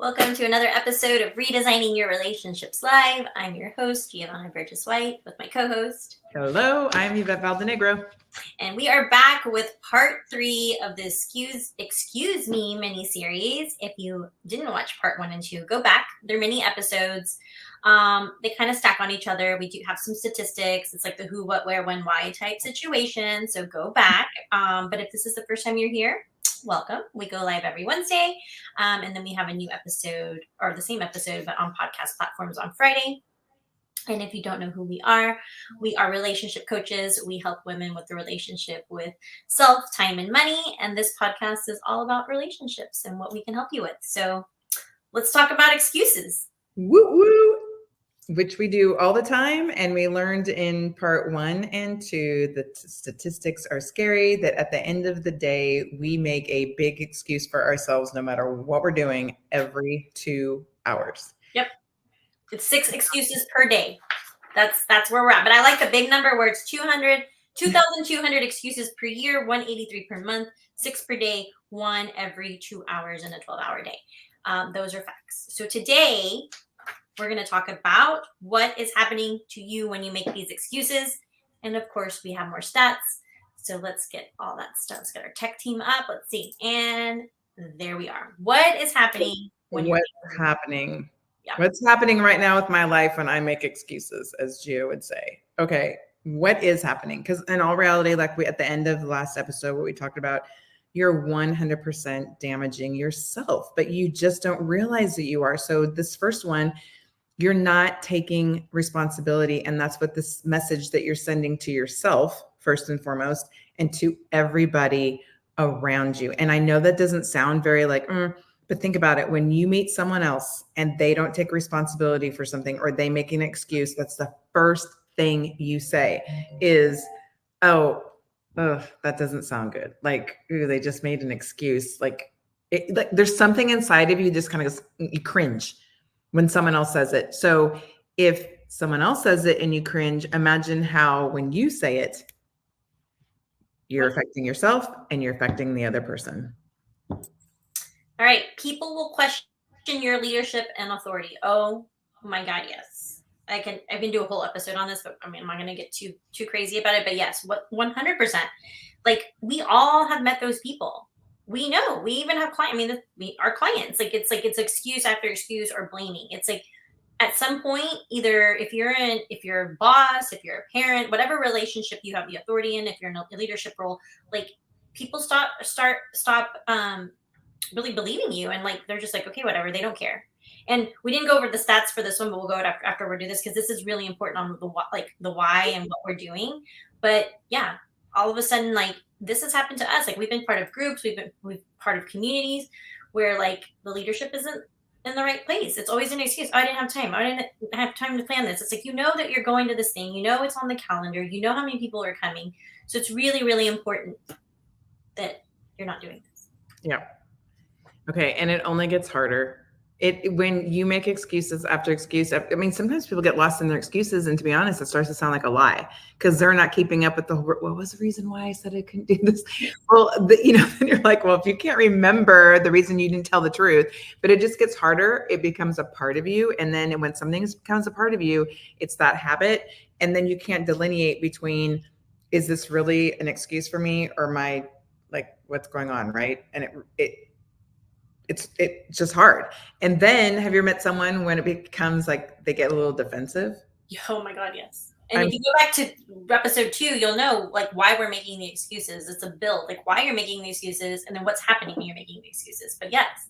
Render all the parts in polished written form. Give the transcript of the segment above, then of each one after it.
Welcome to another episode of Redesigning Your Relationships Live. I'm your host, Giovanna Burgess-White, with my co-host. Hello, I'm Yvette Valdenegro. And we are back with part 3 of the Excuse Me mini-series. If you didn't watch part 1 and 2, go back. They're mini episodes. They kind of stack on each other. We do have some statistics. It's like the who, what, where, when, why type situation. So go back. But if this is the first time you're here, welcome. We go live every Wednesday. And then we have a new episode, or the same episode, but on podcast platforms on Friday. And if you don't know who we are relationship coaches. We help women with the relationship with self, time, and money. And this podcast is all about relationships and what we can help you with. So let's talk about excuses. Woo woo. Which we do all the time. And we learned in part 1 and 2 that statistics are scary, that at the end of the day, we make a big excuse for ourselves, no matter what we're doing, every 2 hours. Yep. It's 6 excuses per day. That's where we're at. But I like the big number where it's 2,200 excuses per year, 183 per month, 6 per day, 1 every 2 hours in a 12-hour day. Those are facts. So today, we're going to talk about what is happening to you when you make these excuses. And of course, we have more stats. So let's get all that stuff. Let's get our tech team up. Let's see. And there we are. What is happening? What's happening? Yeah. What's happening right now with my life when I make excuses, as Gio would say? Okay, what is happening? Because in all reality, like at the end of the last episode, what we talked about, you're 100% damaging yourself, but you just don't realize that you are. So this first one, you're not taking responsibility. And that's what this message that you're sending to yourself, first and foremost, and to everybody around you. And I know that doesn't sound very like, but think about it. When you meet someone else and they don't take responsibility for something, or they make an excuse, that's the first thing you say is, oh, that doesn't sound good. Like, ooh, they just made an excuse. Like there's something inside of you just kind of you cringe when someone else says it. So if someone else says it and you cringe, imagine how when you say it, you're affecting yourself and you're affecting the other person. All right. People will question your leadership and authority. Oh my God, yes. I can do a whole episode on this, but I mean, I'm not going to get too crazy about it. But yes, 100%. Like, we all have met those people. We know. We even have clients. I mean, our clients. It's excuse after excuse or blaming. It's like, at some point, either if you're a boss, if you're a parent, whatever relationship you have the authority in, if you're in a leadership role, like, people stop really believing you, and like they're just like, okay, whatever, they don't care. And we didn't go over the stats for this one, but we'll go after we do this, because this is really important on the why and what we're doing. But yeah, all of a sudden, like, this has happened to us. Like, we've been part of groups, we've part of communities where like the leadership isn't in the right place. It's always an excuse. Oh, I didn't have time. I didn't have time to plan this. It's like, you know that you're going to this thing, you know it's on the calendar, you know how many people are coming. So it's really, really important that you're not doing this. Yeah. Okay. And it only gets harder. When you make excuses after excuse, I mean, sometimes people get lost in their excuses. And to be honest, it starts to sound like a lie because they're not keeping up with what was the reason why I said I couldn't do this? Well, then you're like, well, if you can't remember the reason, you didn't tell the truth, but it just gets harder. It becomes a part of you. And then when something becomes a part of you, it's that habit. And then you can't delineate between, is this really an excuse for me or what's going on? Right. And it's just hard. And then have you ever met someone when it becomes like they get a little defensive? Oh my God, yes. And if you go back to episode 2, you'll know like why we're making the excuses. It's a build, like why you're making the excuses and then what's happening when you're making the excuses. But yes,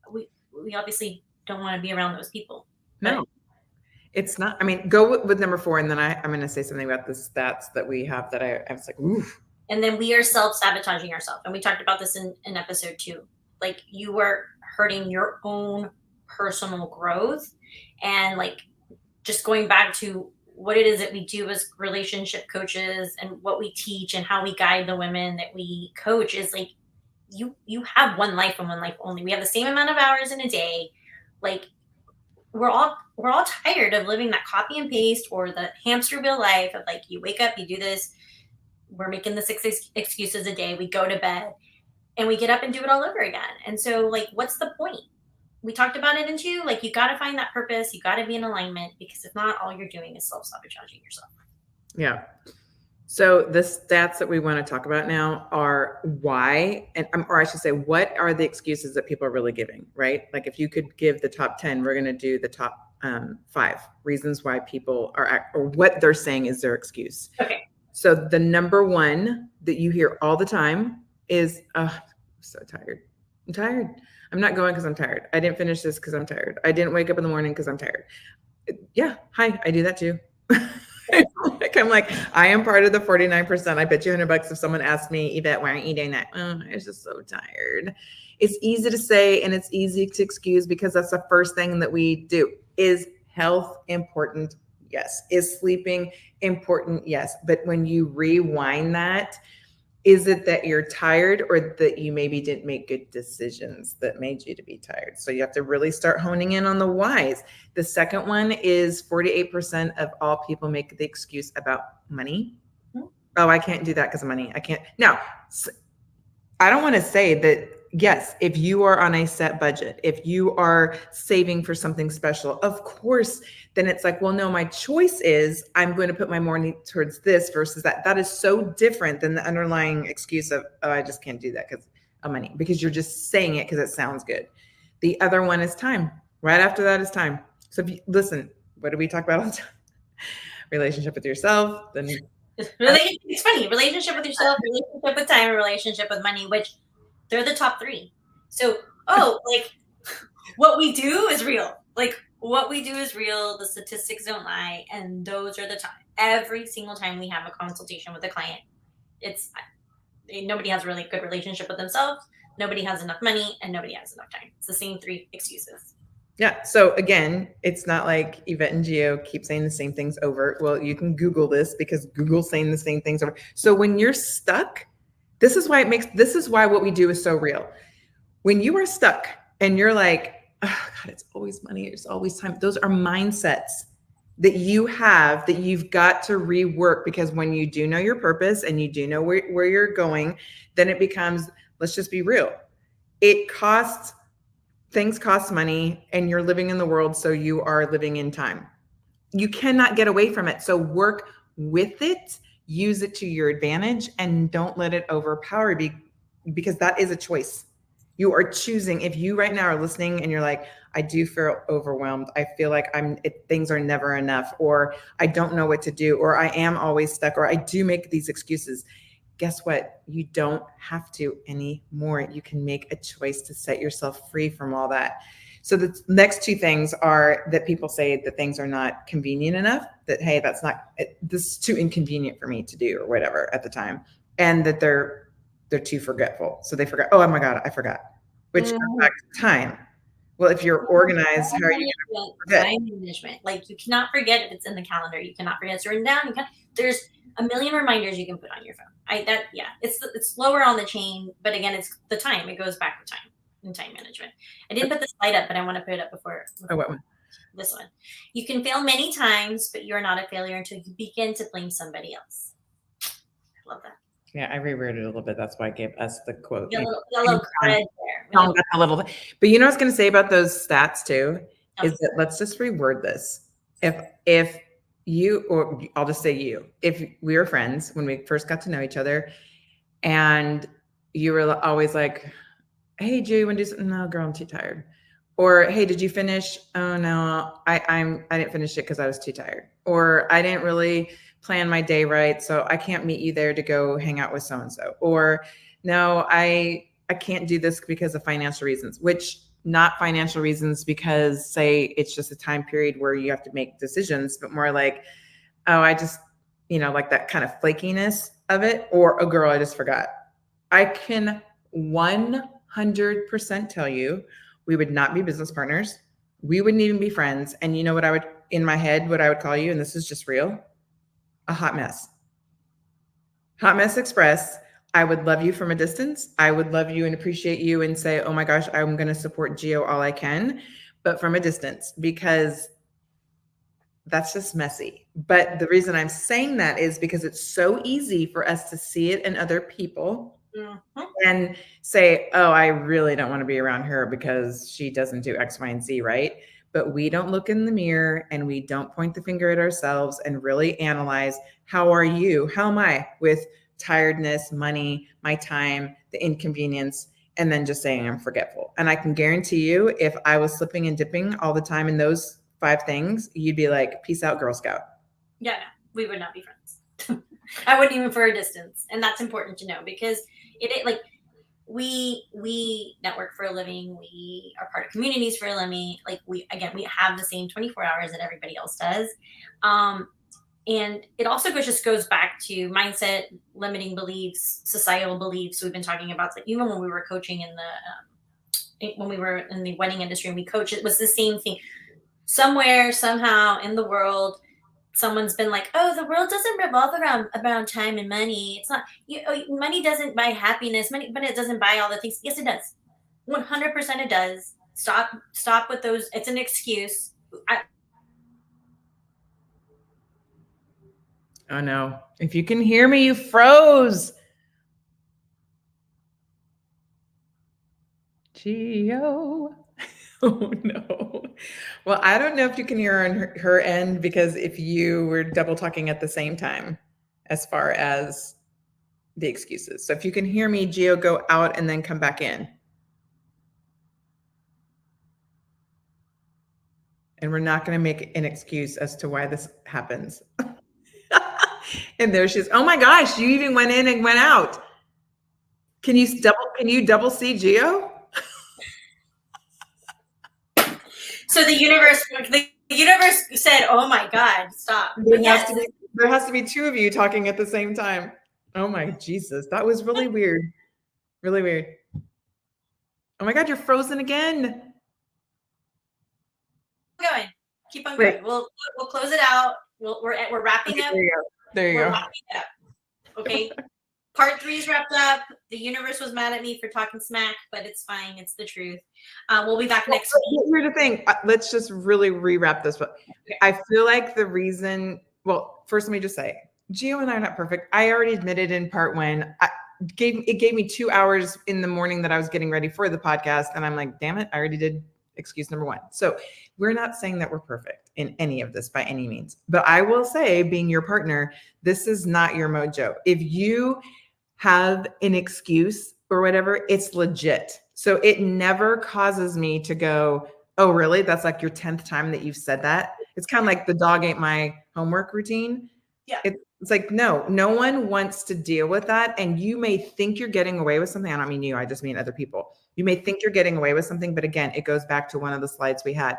we obviously don't want to be around those people. No, it's not. I mean, go with number 4, and then I'm going to say something about the stats that we have that I was like, oof. And then we are self-sabotaging ourselves. And we talked about this in episode 2. Like, you are hurting your own personal growth. And like, just going back to what it is that we do as relationship coaches and what we teach and how we guide the women that we coach is like, you have one life and one life only. We have the same amount of hours in a day. Like, we're all tired of living that copy and paste or the hamster wheel life of like, you wake up, you do this, we're making the 6 excuses a day, we go to bed, and we get up and do it all over again. And so like, what's the point? we talked about it in two. Like, you got to find that purpose. You got to be in alignment, because if not, all you're doing is self-sabotaging yourself. Yeah. So the stats that we want to talk about now are why, or I should say, what are the excuses that people are really giving, right? Like, if you could give the top 10, we're going to do the top 5 reasons why people are, or what they're saying is their excuse. Okay. So the number one that you hear all the time is, I'm so tired. I'm tired. I'm not going because I'm tired. I didn't finish this because I'm tired. I didn't wake up in the morning because I'm tired. Yeah. Hi. I do that too. I'm like, I am part of the 49%. I bet you $100 if someone asked me, Yvette, why aren't you doing that? Oh, I was just so tired. It's easy to say and it's easy to excuse, because that's the first thing that we do. Is health important? Yes. Is sleeping important? Yes. But when you rewind that, is it that you're tired, or that you maybe didn't make good decisions that made you to be tired? So you have to really start honing in on the whys. The second one is 48% of all people make the excuse about money. Oh, I can't do that because of money. I can't. Now, I don't want to say that, yes, if you are on a set budget, if you are saving for something special, of course, then it's like, well, no, my choice is I'm going to put my money towards this versus that. That is so different than the underlying excuse of, oh, I just can't do that because of money, because you're just saying it because it sounds good. The other one is time. Right after that is time. So if you listen, what do we talk about all the time? Relationship with yourself, then It's funny. Relationship with yourself, relationship with time, relationship with money, which they're the top 3. So, like, what we do is real. Like, what we do is real. The statistics don't lie. And those are the time. Every single time we have a consultation with a client, it's nobody has a really good relationship with themselves. Nobody has enough money, and nobody has enough time. It's the same 3 excuses. Yeah. So again, it's not like Yvette and Gio keep saying the same things over. Well, you can Google this, because Google's saying the same things over. So when you're stuck, this is why what we do is so real. When you are stuck and you're like, oh God, it's always money, it's always time. Those are mindsets that you have that you've got to rework, because when you do know your purpose and you do know where you're going, then it becomes, let's just be real. Things cost money, and you're living in the world, so you are living in time. You cannot get away from it. So work with it, use it to your advantage, and don't let it overpower you, because that is a choice. You are choosing. If you right now are listening and you're like, I do feel overwhelmed, I feel like things are never enough, or I don't know what to do, or I am always stuck, or I do make these excuses. Guess what? You don't have to anymore. You can make a choice to set yourself free from all that. So the next 2 things are that people say that things are not convenient enough, that, hey, this is too inconvenient for me to do, or whatever at the time. And that they're too forgetful. So they forgot, oh my God, I forgot, which goes back to time. Well, if you're organized, how are you going to forget? Time management. Like, you cannot forget if it's in the calendar. You cannot forget it's written down. There's a million reminders you can put on your phone. It's slower on the chain, but again, it's the time. It goes back to time and time management. I didn't put the slide up, but I want to put it up before Oh, what one? This one. You can fail many times, but you're not a failure until you begin to blame somebody else. I love that. Yeah, I rewrote it a little bit. That's why I gave us the quote. A little credit there. A little bit. But you know what I was going to say about those stats too, is that, let's just reword this. If you, or I'll just say you, if we were friends when we first got to know each other, and you were always like, hey, Joe, you want to do something? No, girl, I'm too tired. Or, hey, did you finish? Oh no, I didn't finish it because I was too tired. Or I didn't really plan my day right, so I can't meet you there to go hang out with so and so. Or no, I can't do this because of financial reasons, which not financial reasons because, say, it's just a time period where you have to make decisions, but more like, oh, I just, like that kind of flakiness of it. Or, oh, girl, I just forgot. I can 100% tell you, we would not be business partners. We wouldn't even be friends. And you know what in my head, what I would call you, and this is just real, a hot mess. Hot mess express. I would love you from a distance. I would love you and appreciate you and say, oh my gosh, I'm going to support Gio all I can, but from a distance, because that's just messy. But the reason I'm saying that is because it's so easy for us to see it in other people Mm-hmm. and say, oh, I really don't want to be around her because she doesn't do X, Y, and Z, right? But we don't look in the mirror and we don't point the finger at ourselves and really analyze, how are you? How am I with tiredness, money, my time, the inconvenience, and then just saying I'm forgetful. And I can guarantee you, if I was slipping and dipping all the time in those 5 things, you'd be like, peace out, Girl Scout. Yeah, no, we would not be friends. I wouldn't even for a distance. And that's important to know, because it like we network for a living, we are part of communities for a living, like we have the same 24 hours that everybody else does. And it also just goes back to mindset, limiting beliefs, societal beliefs we've been talking about. Like even when we were coaching in the when we were in the wedding industry and we coach, it was the same thing. Somewhere, somehow in the world, someone's been like, oh, the world doesn't revolve around time and money. It's not, money doesn't buy happiness, money, but it doesn't buy all the things. Yes, it does. 100% it does. Stop with those. It's an excuse. Oh no. If you can hear me, you froze. Geo. Oh no. Well, I don't know if you can hear on her end, because if you were double talking at the same time as far as the excuses. So if you can hear me, Geo, go out and then come back in. And we're not going to make an excuse as to why this happens. And there she is. Oh my gosh, you even went in and went out. Can you double see Geo? So the universe said, oh my God, stop. There has to be 2 of you talking at the same time. Oh my Jesus, that was really weird. Really weird. Oh my God, you're frozen again. Going. Keep on going. We'll close it out. We're wrapping up. There you go. Wrapping it up. Okay. Part 3 is wrapped up. The universe was mad at me for talking smack, but it's fine. It's the truth. We'll be back next week. Here's the thing. Let's just really rewrap this. But I feel like the reason, well, first let me just say, Geo and I are not perfect. I already admitted in part 1, it gave me 2 hours in the morning that I was getting ready for the podcast. And I'm like, damn it, I already did excuse number 1. So we're not saying that we're perfect in any of this by any means. But I will say, being your partner, this is not your mojo. If you have an excuse or whatever, it's legit. So it never causes me to go, oh, really? That's like your 10th time that you've said that. It's kind of like the dog ate my homework routine. Yeah. It's like, no one wants to deal with that. And you may think you're getting away with something. I don't mean you, I just mean other people. You may think you're getting away with something, but again, it goes back to one of the slides we had.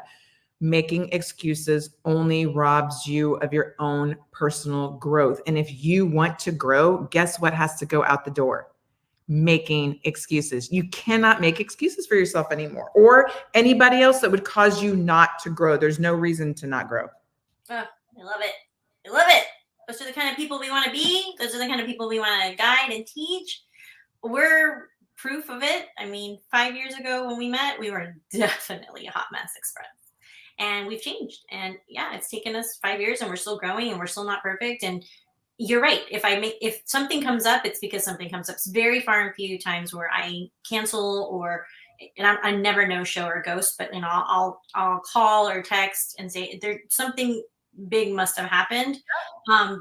Making excuses only robs you of your own personal growth. And if you want to grow, guess what has to go out the door? Making excuses. You cannot make excuses for yourself anymore, or anybody else that would cause you not to grow. There's no reason to not grow. Oh, I love it. I love it. Those are the kind of people we want to be. Those are the kind of people we want to guide and teach. We're proof of it. I mean, 5 years ago when we met, we were definitely a hot mess express. And we've changed. And yeah, it's taken us 5 years and we're still growing and we're still not perfect. And you're right. If something comes up, it's because something comes up. It's very far and few times where I cancel and I never no show or ghost, but I'll call or text and say there's something big must have happened.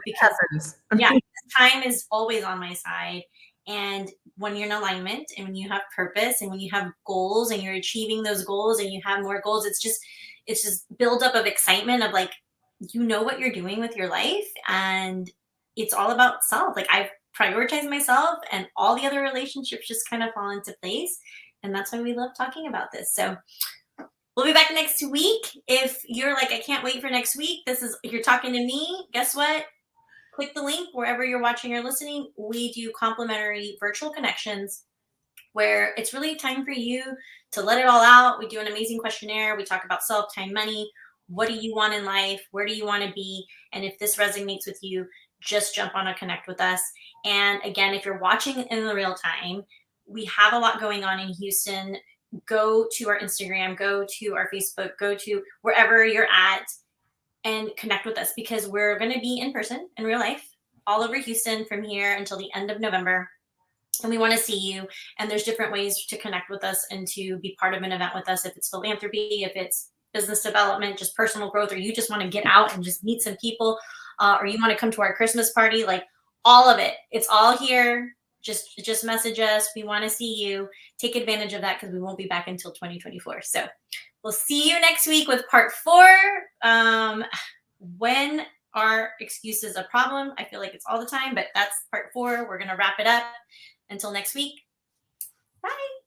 Because yeah, time is always on my side. And when you're in alignment and when you have purpose and when you have goals and you're achieving those goals and you have more goals, it's just buildup of excitement of like, you know what you're doing with your life, and it's all about self. Like I've prioritized myself and all the other relationships just kind of fall into place. And that's why we love talking about this. So we'll be back next week. If you're like, I can't wait for next week, you're talking to me, guess what? Click the link wherever you're watching or listening. We do complimentary virtual connections where it's really time for you to let it all out. We do an amazing questionnaire. We talk about self, time, money. What do you want in life? Where do you want to be? And if this resonates with you, just jump on a connect with us. And again, if you're watching in the real time, we have a lot going on in Houston. Go to our Instagram, go to our Facebook, go to wherever you're at and connect with us, because we're going to be in person in real life all over Houston from here until the end of November. and we want to see you. And there's different ways to connect with us and to be part of an event with us. If it's philanthropy, if it's business development, just personal growth, or you just want to get out and just meet some people, or you want to come to our Christmas party, like all of it, it's all here. Just message us. We want to see you. Take advantage of that because we won't be back until 2024. So we'll see you next week with part 4. When are excuses a problem? I feel like it's all the time, but that's part 4. We're going to wrap it up. Until next week. Bye.